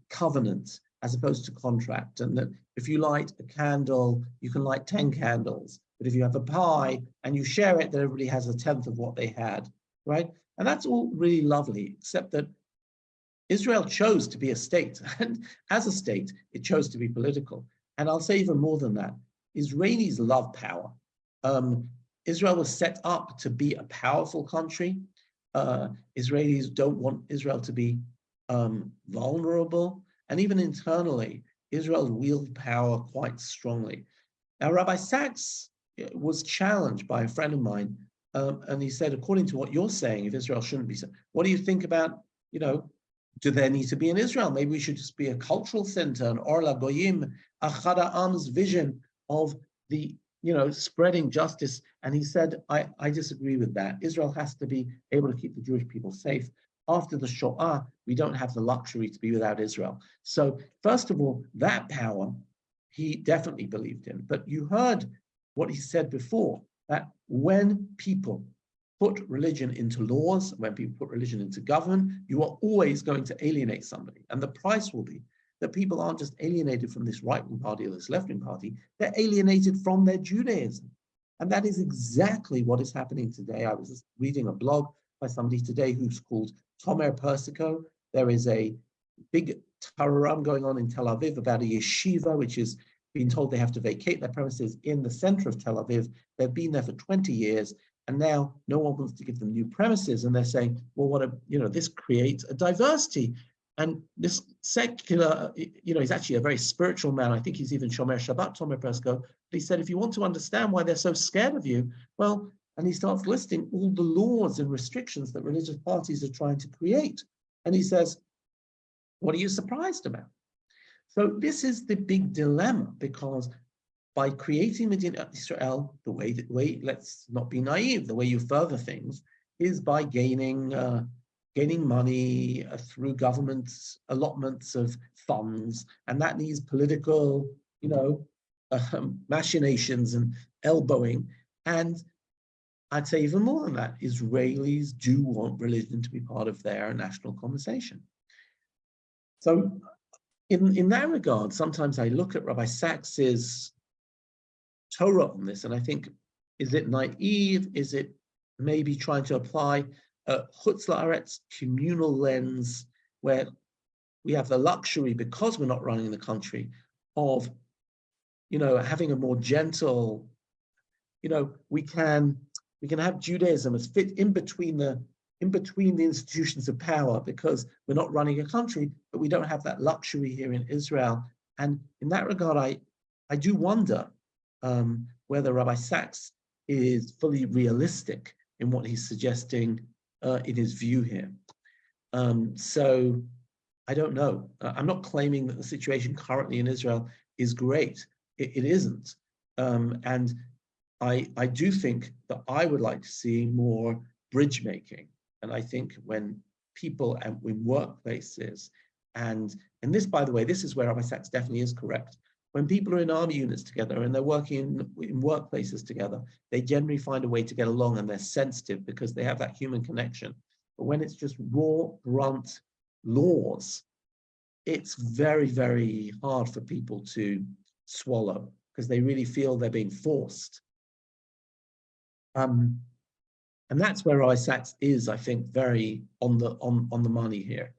covenant as opposed to contract. And that if you light a candle, you can light 10 candles. But if you have a pie and you share it, then everybody has a tenth of what they had, right? And that's all really lovely, except that Israel chose to be a state. And as a state, it chose to be political. And I'll say even more than that. Israelis love power. Israel was set up to be a powerful country. Israelis don't want Israel to be vulnerable. And even internally, Israel wields power quite strongly. Now, Rabbi Sacks was challenged by a friend of mine, and he said, according to what you're saying, if Israel shouldn't be, what do you think about, do there need to be in Israel? Maybe we should just be a cultural center, an Or LaGoyim, Achad Ha'am's vision of the, spreading justice. And he said, I disagree with that. Israel has to be able to keep the Jewish people safe. After the Shoah, we don't have the luxury to be without Israel. So first of all, that power, he definitely believed in. But you heard what he said before, that when people put religion into laws, when people put religion into government, you are always going to alienate somebody. And the price will be that people aren't just alienated from this right-wing party or this left-wing party, they're alienated from their Judaism. And that is exactly what is happening today. I was just reading a blog by somebody today who's called Tomer Persico. There is a big tararam going on in Tel Aviv about a yeshiva, which is being told they have to vacate their premises in the center of Tel Aviv. They've been there for 20 years, and now no one wants to give them new premises. And they're saying, well, this creates a diversity. And this secular, he's actually a very spiritual man. I think he's even Shomer Shabbat, Tomer Persico. But he said, if you want to understand why they're so scared of you, well, and he starts listing all the laws and restrictions that religious parties are trying to create. And he says, what are you surprised about? So this is the big dilemma, because by creating Medinat Israel, the way, let's not be naive, the way you further things is by gaining money through government allotments of funds, and that needs political, machinations and elbowing. And I'd say even more than that, Israelis do want religion to be part of their national conversation. So in that regard, sometimes I look at Rabbi Sacks's Torah on this, and I think, is it naive? Is it maybe trying to apply a Chutz La'aretz communal lens, where we have the luxury, because we're not running the country, of, having a more gentle, we can have Judaism as fit in between the institutions of power, because we're not running a country, but we don't have that luxury here in Israel. And in that regard, I do wonder whether Rabbi Sacks is fully realistic in what he's suggesting in his view here. So I don't know. I'm not claiming that the situation currently in Israel is great. It isn't. And I do think that I would like to see more bridge making. And I think when people and in workplaces, and this, by the way, this is where Rabbi Sacks definitely is correct. When people are in army units together and they're working in workplaces together, they generally find a way to get along, and they're sensitive because they have that human connection. But when it's just raw, blunt laws, it's very, very hard for people to swallow, because they really feel they're being forced. And that's where Rabbi Sacks is, I think, very on the money here.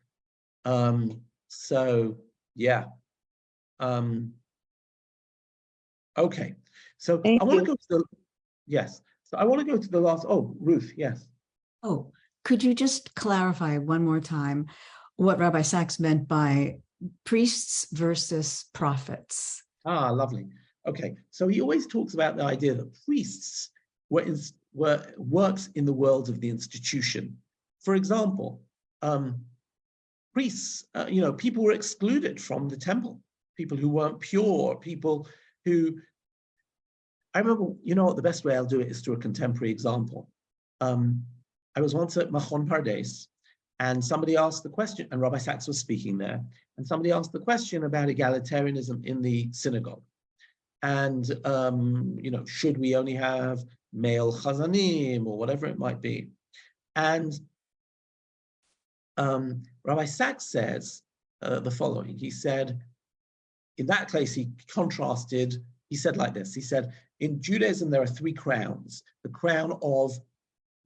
So yeah. Okay. So I want to go to the, yes. So I want to go to the last, Ruth, yes. Oh, could you just clarify one more time what Rabbi Sacks meant by priests versus prophets? Ah, lovely. Okay. So he always talks about the idea that priests works in the world of the institution. For example, priests, people were excluded from the temple, people who weren't pure, people who, I remember, what the best way I'll do it is through a contemporary example. I was once at Machon Pardes, and somebody asked the question, and Rabbi Sacks was speaking there, and somebody asked the question about egalitarianism in the synagogue. And, should we only have male chazanim or whatever it might be? And Rabbi Sacks says the following. He said, in that case, he said like this. He said, in Judaism, there are three crowns. The crown of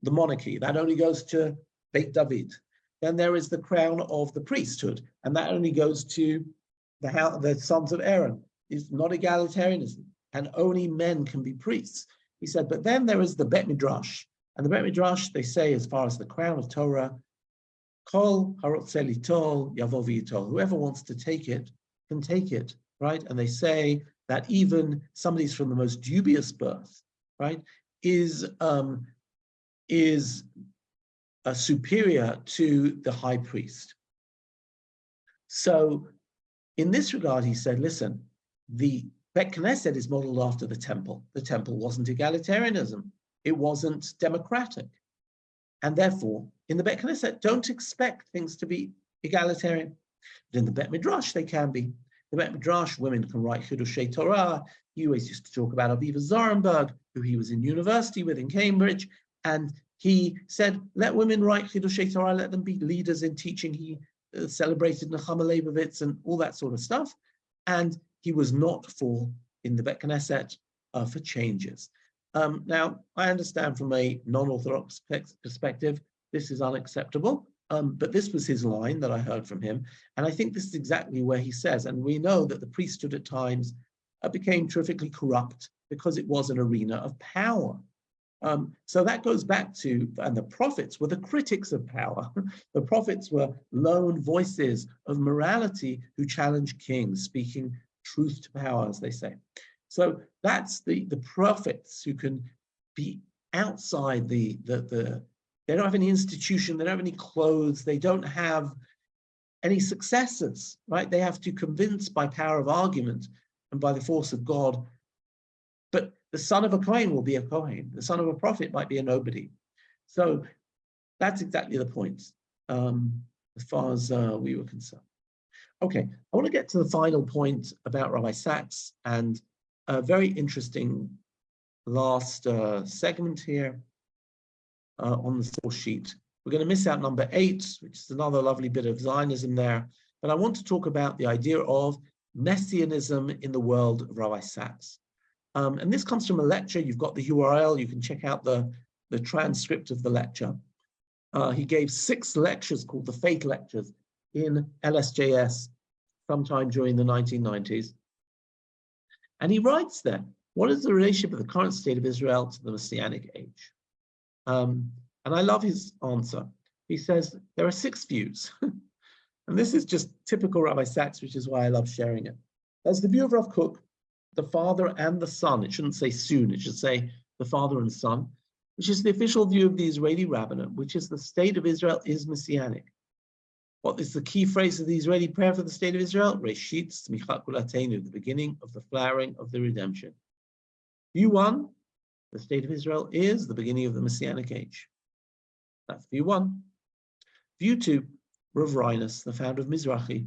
the monarchy, that only goes to Beit David. Then there is the crown of the priesthood, and that only goes to the sons of Aaron. It's not egalitarianism, and only men can be priests. He said, but then there is the Bet Midrash, and the Bet Midrash, they say, as far as the crown of Torah, Kol harotze litol yavo v'yitol. Whoever wants to take it can take it, right? And they say that even somebody from the most dubious birth, right, is superior to the high priest. So in this regard, he said, listen, the Bet Knesset is modeled after the temple. The temple wasn't egalitarianism. It wasn't democratic. And therefore, in the Bet Knesset, don't expect things to be egalitarian. But in the Bet Midrash, they can be. The Bet Midrash, women can write Chidushei Torah. He always used to talk about Aviva Zorenberg, who he was in university with in Cambridge. And he said, let women write Chidushei Torah, let them be leaders in teaching. He celebrated Nechama Leibovitz and all that sort of stuff. And he was not for, in the Bet Knesset, for changes. Now, I understand from a non-Orthodox perspective, this is unacceptable, but this was his line that I heard from him. And I think this is exactly where he says, and we know that the priesthood at times became terrifically corrupt because it was an arena of power. So that goes back to, and the prophets were the critics of power. The prophets were lone voices of morality who challenged kings, speaking truth to power, as they say. So that's the prophets who can be outside they don't have any institution, they don't have any clothes, they don't have any successors, right? They have to convince by power of argument and by the force of God. But the son of a Kohen will be a Kohen. The son of a prophet might be a nobody. So that's exactly the point, as far as we were concerned. Okay, I want to get to the final point about Rabbi Sacks, and a very interesting last segment here on the source sheet. We're going to miss out number 8, which is another lovely bit of Zionism there. But I want to talk about the idea of messianism in the world of Rabbi Sacks. And this comes from a lecture. You've got the URL. You can check out the transcript of the lecture. He gave 6 lectures called the Faith Lectures in LSJS sometime during the 1990s. And he writes there, what is the relationship of the current state of Israel to the Messianic age? And I love his answer. He says, there are 6 views. And this is just typical Rabbi Sacks, which is why I love sharing it. There's the view of Rav Kook, the father and the son. It shouldn't say soon, it should say the father and son, which is the official view of the Israeli rabbinate, which is the state of Israel is Messianic. What is the key phrase of the Israeli prayer for the state of Israel? Reshit tzmichat kulatenu, the beginning of the flowering of the redemption. View 1, the state of Israel is the beginning of the Messianic age. That's view 1. View 2, Rav Reinus, the founder of Mizrahi,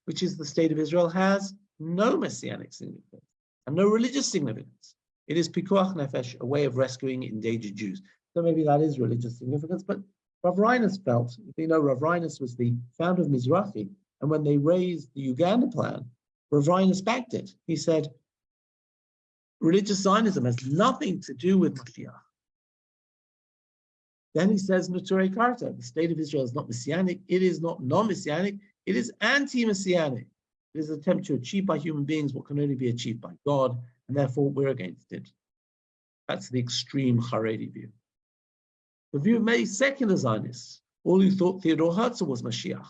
which is the state of Israel has no Messianic significance and no religious significance. It is pikuach nefesh, a way of rescuing endangered Jews. So maybe that is religious significance, but Rav Reinus felt, you know, Rav Reinus was the founder of Mizrahi, and when they raised the Uganda plan, Rav Reinus backed it. He said, religious Zionism has nothing to do with Mashiach. Then he says, Naturei Karta, the state of Israel is not Messianic, it is not non-Messianic, it is anti-Messianic. It is an attempt to achieve by human beings what can only be achieved by God, and therefore we're against it. That's the extreme Haredi view. The view of many secular Zionists, all who thought Theodore Herzl was Mashiach,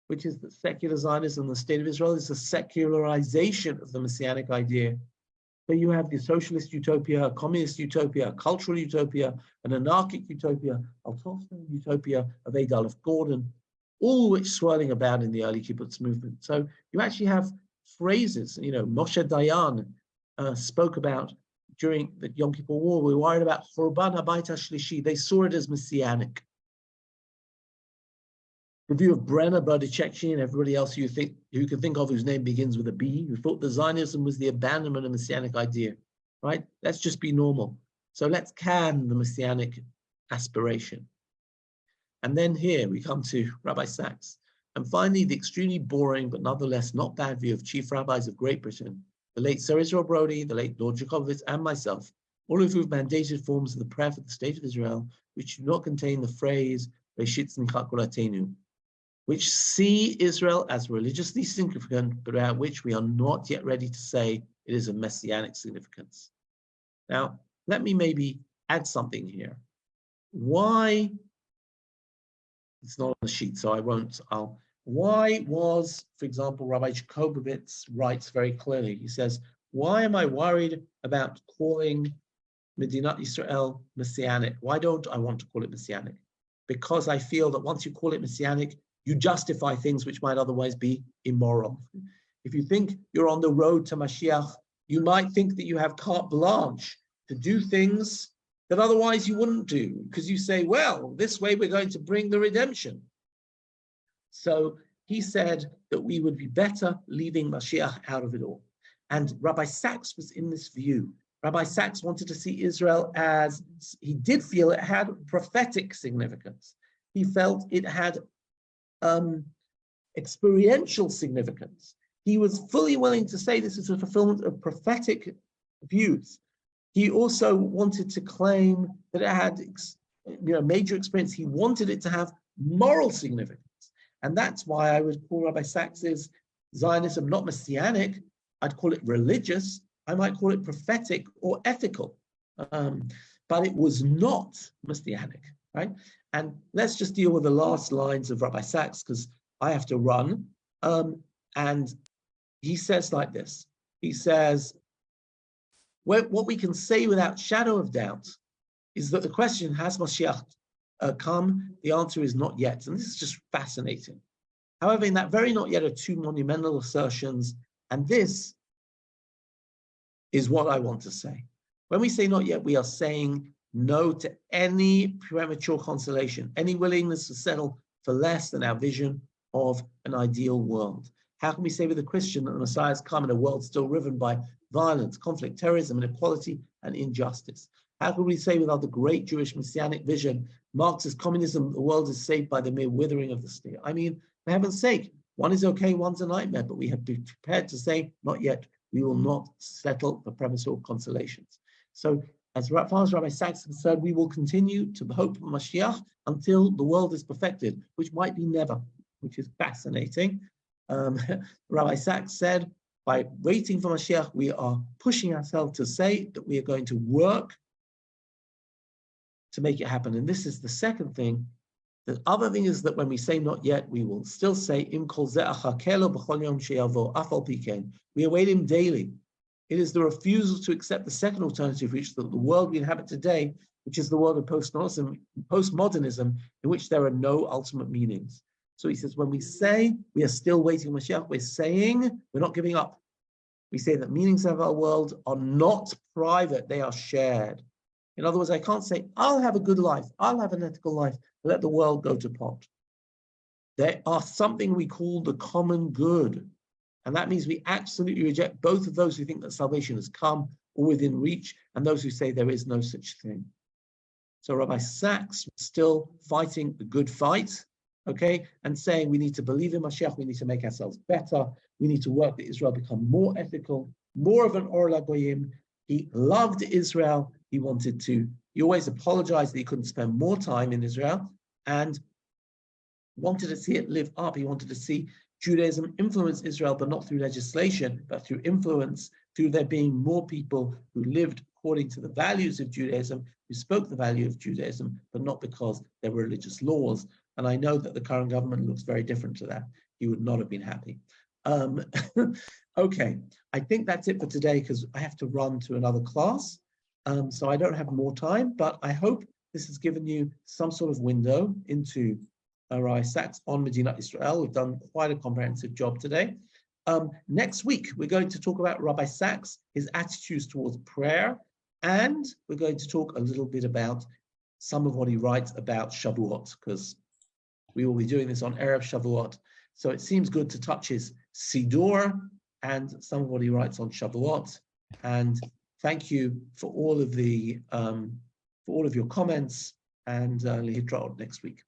which is that secular Zionism in the state of Israel is a secularization of the Messianic idea. So you have the socialist utopia, a communist utopia, a cultural utopia, an anarchic utopia, a Tolstoy utopia of Adolf Gordon, all which swirling about in the early kibbutz movement. So you actually have phrases, you know, Moshe Dayan spoke about during the Yom Kippur War, we were worried about Churban Habayit HaShlishi. They saw it as Messianic. The view of Brenner, Berditchechi, and everybody else you can think of whose name begins with a B, who thought the Zionism was the abandonment of Messianic idea, right? Let's just be normal. So let's can the Messianic aspiration. And then here we come to Rabbi Sacks. And finally, the extremely boring, but nonetheless not bad view of chief rabbis of Great Britain, the late Sir Israel Brody, the late Lord Jacobowitz, and myself, all of who have mandated forms of the prayer for the state of Israel, which do not contain the phrase, Reshit Tzmichat Kulatenu, which see Israel as religiously significant, but about which we are not yet ready to say it is of messianic significance. Now, let me maybe add something here. Why, it's not on the sheet, so I won't, why was, for example, Rabbi Jacobowitz writes very clearly, he says, why am I worried about calling Medinat Israel messianic? Why don't I want to call it messianic? Because I feel that once you call it messianic, you justify things which might otherwise be immoral. If you think you're on the road to Mashiach, you might think that you have carte blanche to do things that otherwise you wouldn't do, because you say, well, this way we're going to bring the redemption. So he said that we would be better leaving Mashiach out of it all. And Rabbi Sacks was in this view. Rabbi Sacks wanted to see Israel as, he did feel it had prophetic significance. He felt it had experiential significance. He was fully willing to say this is a fulfillment of prophetic views. He also wanted to claim that it had major experience. He wanted it to have moral significance. And that's why I would call Rabbi Sacks's Zionism not messianic. I'd call it religious. I might call it prophetic or ethical. But it was not messianic, right? And let's just deal with the last lines of Rabbi Sacks, because I have to run. And he says like this. He says, what we can say without shadow of doubt is that the question, has Mashiach come? The answer is not yet. And this is just fascinating. However, in that very not yet are two monumental assertions. And this is what I want to say. When we say not yet, we are saying no to any premature consolation, any willingness to settle for less than our vision of an ideal world. How can we say with a Christian that the Messiah has come in a world still riven by violence, conflict, terrorism, inequality, and injustice? How can we say without the great Jewish messianic vision, Marxist communism, the world is saved by the mere withering of the state? I mean, for heaven's sake, one is okay, one's a nightmare, but we have to be prepared to say, not yet, we will not settle for premature consolations. So, as far as Rabbi Sacks is concerned, we will continue to hope for Mashiach until the world is perfected, which might be never, which is fascinating. Rabbi Sacks said, by waiting for Mashiach, we are pushing ourselves to say that we are going to work to make it happen. And this is the second thing. The other thing is that when we say not yet, we will still say, Im kol ze achakelo b'chol yom sheyavo, af al pi ken. We await him daily. It is the refusal to accept the second alternative, which is the world we inhabit today, which is the world of postmodernism, in which there are no ultimate meanings. So he says, when we say we are still waiting for Mashiach, we're saying we're not giving up. We say that meanings of our world are not private, they are shared. In other words, I can't say, I'll have a good life, I'll have an ethical life, let the world go to pot. There are something we call the common good. And that means we absolutely reject both of those who think that salvation has come or within reach, and those who say there is no such thing. So Rabbi Sacks was still fighting the good fight, okay, and saying we need to believe in Mashiach, we need to make ourselves better, we need to work that Israel become more ethical, more of an Or LaGoyim. He loved Israel. He wanted to, he always apologized that he couldn't spend more time in Israel, and wanted to see it live up. He wanted to see Judaism influence Israel, but not through legislation, but through influence, through there being more people who lived according to the values of Judaism, who spoke the value of Judaism, but not because there were religious laws. And I know that the current government looks very different to that. He would not have been happy. Okay, I think that's it for today, because I have to run to another class. So I don't have more time, but I hope this has given you some sort of window into Rabbi Sacks on Medinat Israel. We've done quite a comprehensive job today. Next week, we're going to talk about Rabbi Sacks, his attitudes towards prayer, and we're going to talk a little bit about some of what he writes about Shavuot, because we will be doing this on Erev Shavuot. So it seems good to touch his Siddur and some of what he writes on Shavuot. And thank you for all of the for all of your comments, and Lehitraot next week.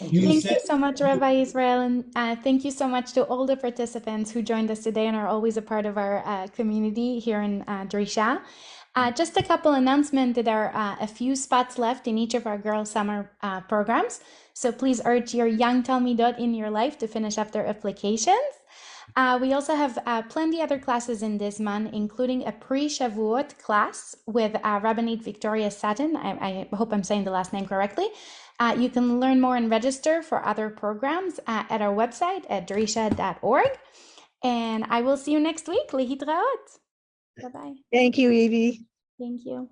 You Thank said you so much, Rabbi Israel, and thank you so much to all the participants who joined us today and are always a part of our community here in Drisha. Just a couple announcements. There are a few spots left in each of our girl summer programs, so please urge your young Talmidot in your life to finish up their applications. We also have plenty other classes in this month, including a pre-Shavuot class with Rabbinate Victoria Satin. I hope I'm saying the last name correctly. You can learn more and register for other programs at our website at drisha.org. And I will see you next week. Lehitraot. Bye-bye. Thank you, Evie. Thank you.